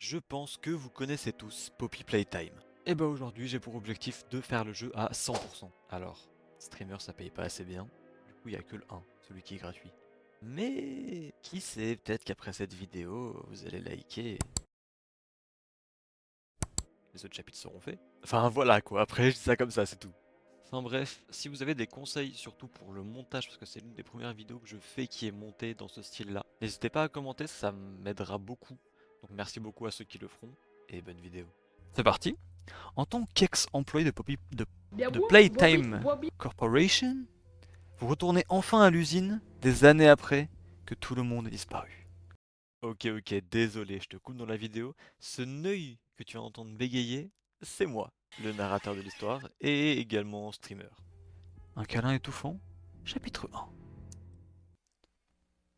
Je pense que vous connaissez tous Poppy Playtime. Et bah aujourd'hui j'ai pour objectif de faire le jeu à 100%. Alors, streamer ça paye pas assez bien, du coup il y a que le 1, celui qui est gratuit. Mais qui sait, peut-être qu'après cette vidéo, vous allez liker et les autres chapitres seront faits. Enfin voilà quoi, après je dis ça comme ça, c'est tout. Enfin bref, si vous avez des conseils surtout pour le montage, parce que c'est l'une des premières vidéos que je fais qui est montée dans ce style-là, n'hésitez pas à commenter, ça m'aidera beaucoup. Donc merci beaucoup à ceux qui le feront, et bonne vidéo. C'est parti. En tant qu'ex-employé de Playtime Corporation, vous retournez enfin à l'usine des années après que tout le monde est disparu. Ok, désolé, je te coupe dans la vidéo. Ce Neuil que tu vas entendre bégayer, c'est moi, le narrateur de l'histoire et également streamer. Un câlin étouffant, chapitre 1.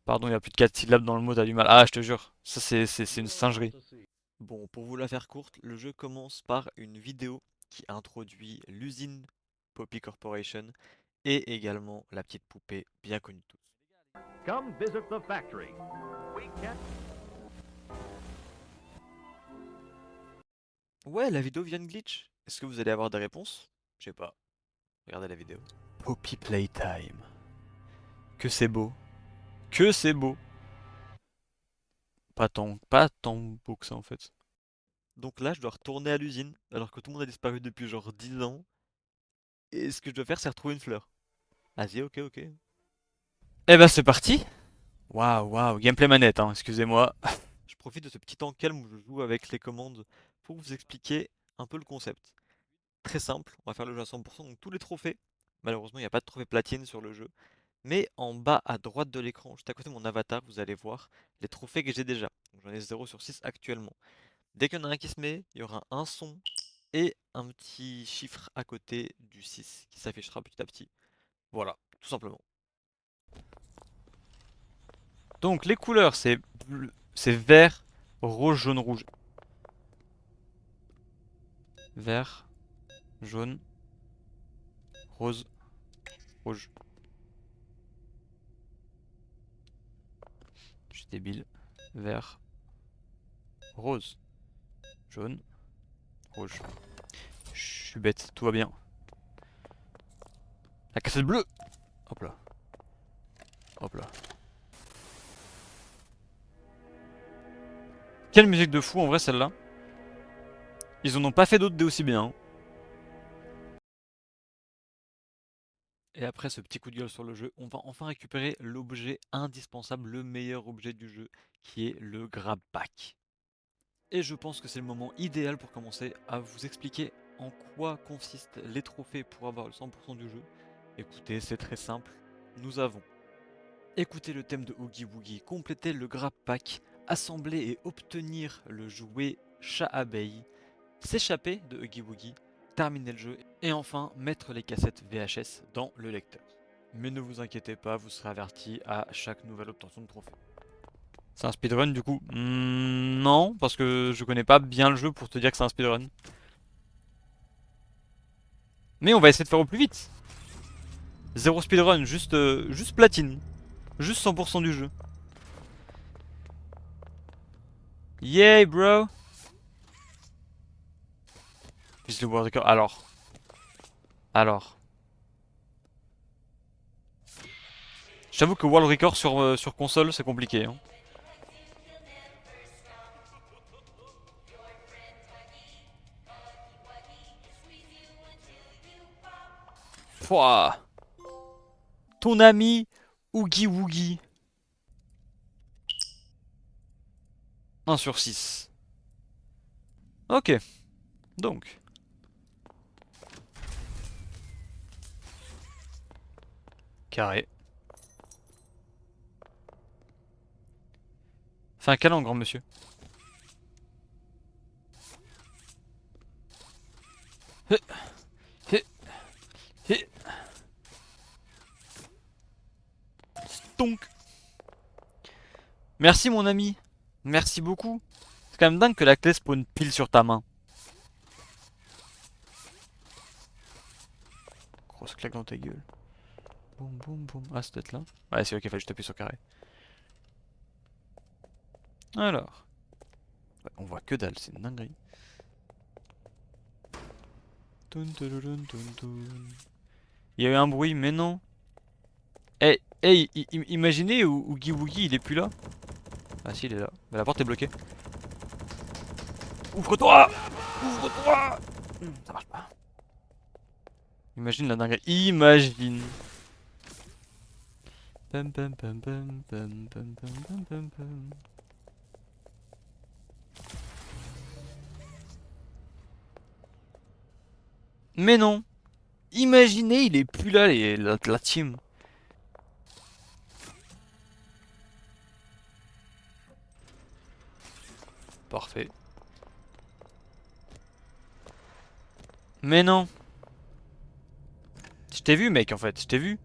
Pardon, il y a plus de 4 syllabes dans le mot, t'as du mal. Ah, je te jure, ça c'est une singerie. Bon, pour vous la faire courte, le jeu commence par une vidéo qui introduit l'usine Poppy Corporation et également la petite poupée bien connue de tous. Come visit the factory. We can... Ouais, la vidéo vient de glitch. Est-ce que vous allez avoir des réponses? Je sais pas. Regardez la vidéo. Poppy Playtime. Que c'est beau. Que c'est beau. Pas tant beau que ça en fait. Donc là, je dois retourner à l'usine alors que tout le monde a disparu depuis genre 10 ans. Et ce que je dois faire, c'est retrouver une fleur. Vas-y, ok. Eh ben c'est parti. Waouh, gameplay manette, hein, excusez-moi. Je profite de ce petit temps calme où je joue avec les commandes pour vous expliquer un peu le concept. Très simple, on va faire le jeu à 100%, donc tous les trophées. Malheureusement, il n'y a pas de trophée platine sur le jeu. Mais en bas à droite de l'écran, juste à côté de mon avatar, vous allez voir les trophées que j'ai déjà. J'en ai 0/6 actuellement. Dès qu'il y en a un qui se met, il y aura un son et un petit chiffre à côté du 6 qui s'affichera petit à petit. Voilà, tout simplement. Donc les couleurs, c'est vert, rose, jaune, rouge. Vert, jaune, rose, rouge. Je suis débile. Vert, rose, jaune, rouge. Je suis bête, tout va bien. La cassette bleue. Hop là. Hop là. Quelle musique de fou en vrai celle-là. Ils en ont pas fait d'autres aussi bien, hein. Et après ce petit coup de gueule sur le jeu, on va enfin récupérer l'objet indispensable, le meilleur objet du jeu, qui est le grab pack. Et je pense que c'est le moment idéal pour commencer à vous expliquer en quoi consistent les trophées pour avoir le 100% du jeu. Écoutez, c'est très simple. Nous avons écouté le thème de Oogie Boogie, compléter le grab pack, assembler et obtenir le jouet chat-abeille, s'échapper de Oogie Boogie, terminer le jeu et enfin mettre les cassettes VHS dans le lecteur. Mais ne vous inquiétez pas, vous serez averti à chaque nouvelle obtention de trophée. C'est un speedrun du coup? Non, parce que je connais pas bien le jeu pour te dire que c'est un speedrun. Mais on va essayer de faire au plus vite. Zéro speedrun, juste platine. Juste 100% du jeu. Yay bro. Puis le World Record. Alors. J'avoue que World Record sur console c'est compliqué, hein. Pouah. Ton ami Oogie Woogie. 1/6. Ok, donc. Carré. Fais un câlin, grand monsieur. Hé, hé, hé. Stonk. Merci mon ami. Merci beaucoup. C'est quand même dingue que la clé spawn pile sur ta main. Grosse claque dans ta gueule. Boum boum boum. Ah, c'est peut-être là. Ouais, c'est ok, fallait juste appuyer sur carré. Alors. Ouais, on voit que dalle, c'est une dinguerie. Toun, toulouloun, toun, toun. Il y a eu un bruit, mais non. Eh, imaginez où Oogie Woogie il est plus là. Ah si, il est là. Mais la porte est bloquée. Ouvre-toi! Ouvre-toi! Ça marche pas. Imagine la dinguerie. Imagine. Pam, pam, pam, pam, pam, pam, pam, pam, pam, pam. Mais non! Imaginez, il est plus là, la team. Parfait. Mais non! Je t'ai vu, mec, en fait, je t'ai vu.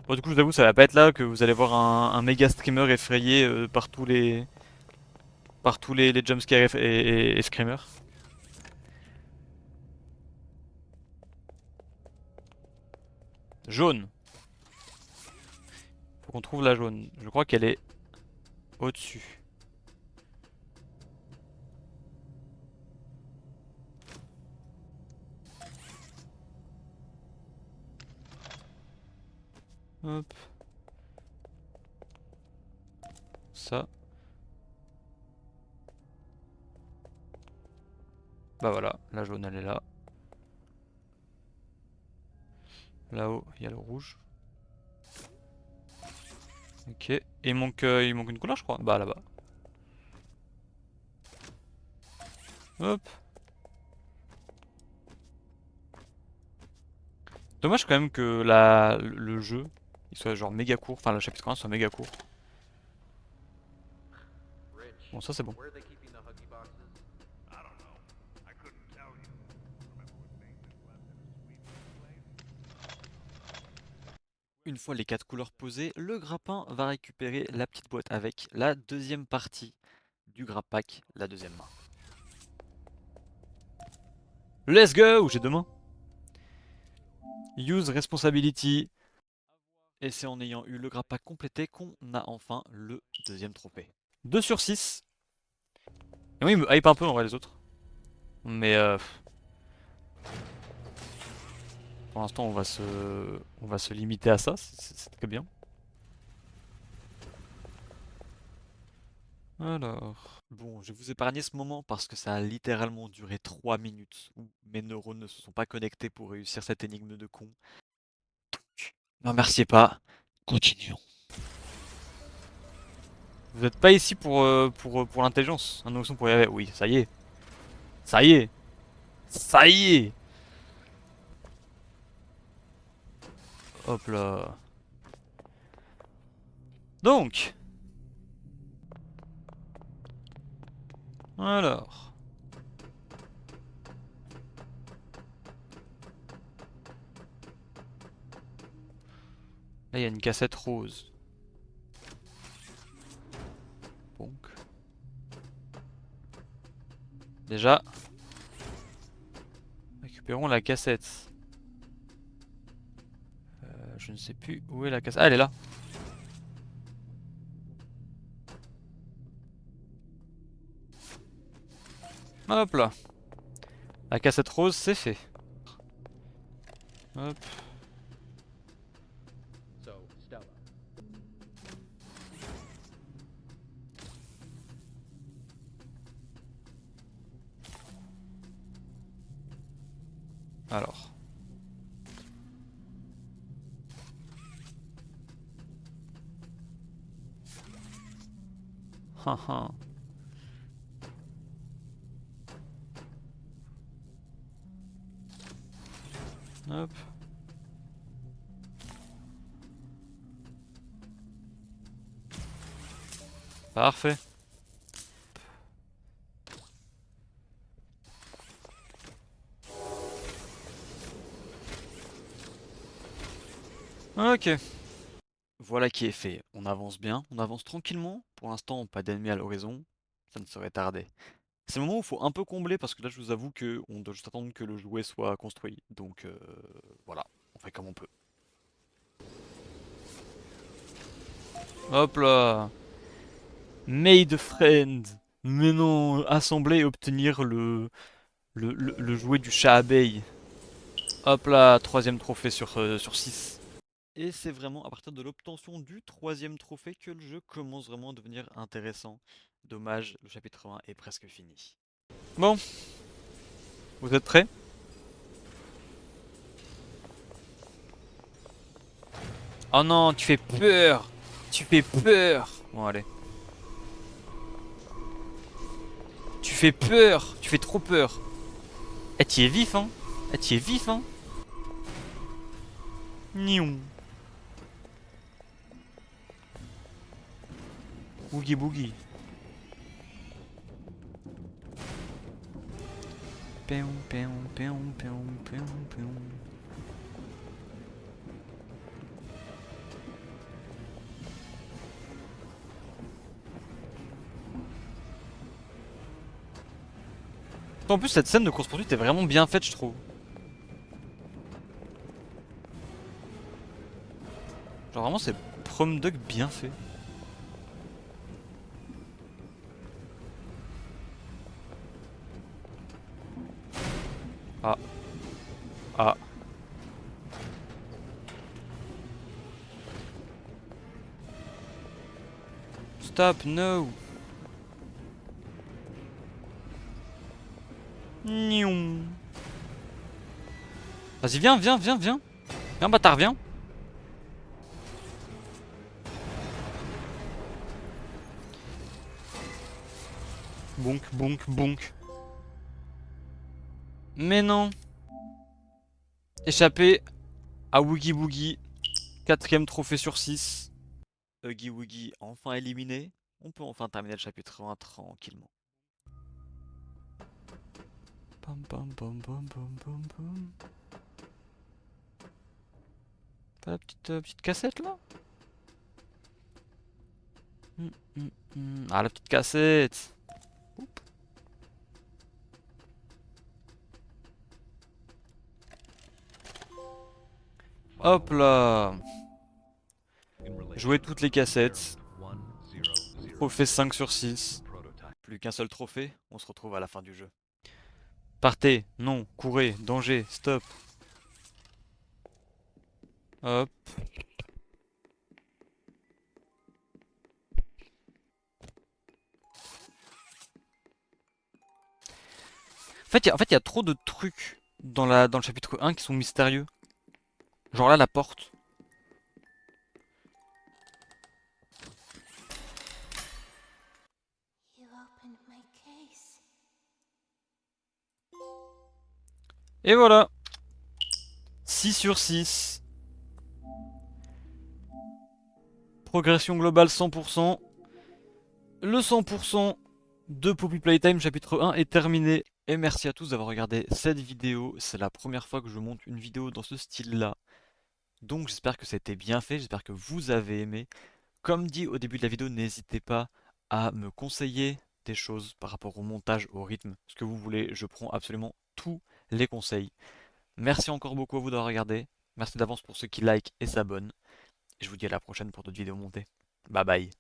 Bon, du coup, je vous avoue, ça va pas être là que vous allez voir un méga streamer effrayé par tous les jumpscares et screamers. Jaune. Faut qu'on trouve la jaune. Je crois qu'elle est au-dessus. Hop. Ça. Bah voilà, la jaune elle est là. Là-haut, il y a le rouge. Ok. Et il manque une couleur, je crois. Bah là-bas. Hop. Dommage quand même que le jeu il soit genre méga court. Enfin, le chapitre 1 soit méga court. Bon, ça c'est bon. Where are they keeping the Huggy boxes? I don't know. I couldn't tell you. Remember when Nathan left in a sweet place? Une fois les 4 couleurs posées, le grappin va récupérer la petite boîte avec la deuxième partie du grab pack, la deuxième main. Let's go! J'ai deux mains. Use responsibility. Et c'est en ayant eu le grab pack complété qu'on a enfin le deuxième trophée. 2 sur 6. Et oui, il me hype un peu en vrai les autres. Mais pour l'instant on va se limiter à ça, c'est très bien. Alors, bon, je vais vous épargner ce moment parce que ça a littéralement duré 3 minutes où mes neurones ne se sont pas connectés pour réussir cette énigme de con. Ne remerciez pas, continuons. Vous n'êtes pas ici pour l'intelligence, un notion pour y aller. Oui, ça y est, ça y est, ça y est. Hop là. Donc, alors. Là, il y a une cassette rose. Donc, déjà, récupérons la cassette. Je ne sais plus où est la cassette. Ah, elle est là. Hop là. La cassette rose, c'est fait. Hop. So, Stella. Alors. Haha. Hop. Parfait. Ok. Voilà qui est fait. On avance bien, on avance tranquillement. Pour l'instant, pas d'ennemis à l'horizon. Ça ne saurait tarder. C'est le moment où il faut un peu combler parce que là, je vous avoue que on doit juste attendre que le jouet soit construit. Donc voilà, on fait comme on peut. Hop là. Made friend. Mais non, assembler et obtenir le jouet du chat abeille. Hop là, troisième trophée sur 6. Et c'est vraiment à partir de l'obtention du troisième trophée que le jeu commence vraiment à devenir intéressant. Dommage, le chapitre 1 est presque fini. Bon, vous êtes prêts? Oh non, tu fais peur! Tu fais peur! Bon, allez. Tu fais peur! Tu fais trop peur! Eh, t'y es vif, hein? Eh, t'y es vif, hein? Nion. Boogie boogie. Péon, péon, péon, péon, péon, péon. En plus, cette scène de course-poursuite est vraiment bien faite, je trouve. Genre, vraiment, c'est prom duck bien fait. Ah. Ah. Stop, no. Nion. Vas-y, viens, viens, viens, viens. Viens, bâtard, viens. Bonk, bonk, bonk. Mais non. Échappé à Woogie Boogie. Quatrième trophée sur 6. Huggy Wuggy enfin éliminé. On peut enfin terminer le chapitre 1 tranquillement. Pam pam pam pam pam pam pam. Pas la petite cassette là? Ah, la petite cassette. Oup. Hop là. Jouer toutes les cassettes. Trophée 5 sur 6. Plus qu'un seul trophée, on se retrouve à la fin du jeu. Partez, non, courez, danger, stop. Hop. En fait, il y a trop de trucs dans le chapitre 1 qui sont mystérieux. Genre là, la porte. You opened my case. Et voilà. 6 sur 6. Progression globale 100%. Le 100% de Poppy Playtime chapitre 1 est terminé. Et merci à tous d'avoir regardé cette vidéo. C'est la première fois que je monte une vidéo dans ce style-là. Donc j'espère que c'était bien fait, j'espère que vous avez aimé. Comme dit au début de la vidéo, n'hésitez pas à me conseiller des choses par rapport au montage, au rythme, ce que vous voulez. Je prends absolument tous les conseils. Merci encore beaucoup à vous d'avoir regardé. Merci d'avance pour ceux qui like et s'abonnent. Et je vous dis à la prochaine pour d'autres vidéos montées. Bye bye.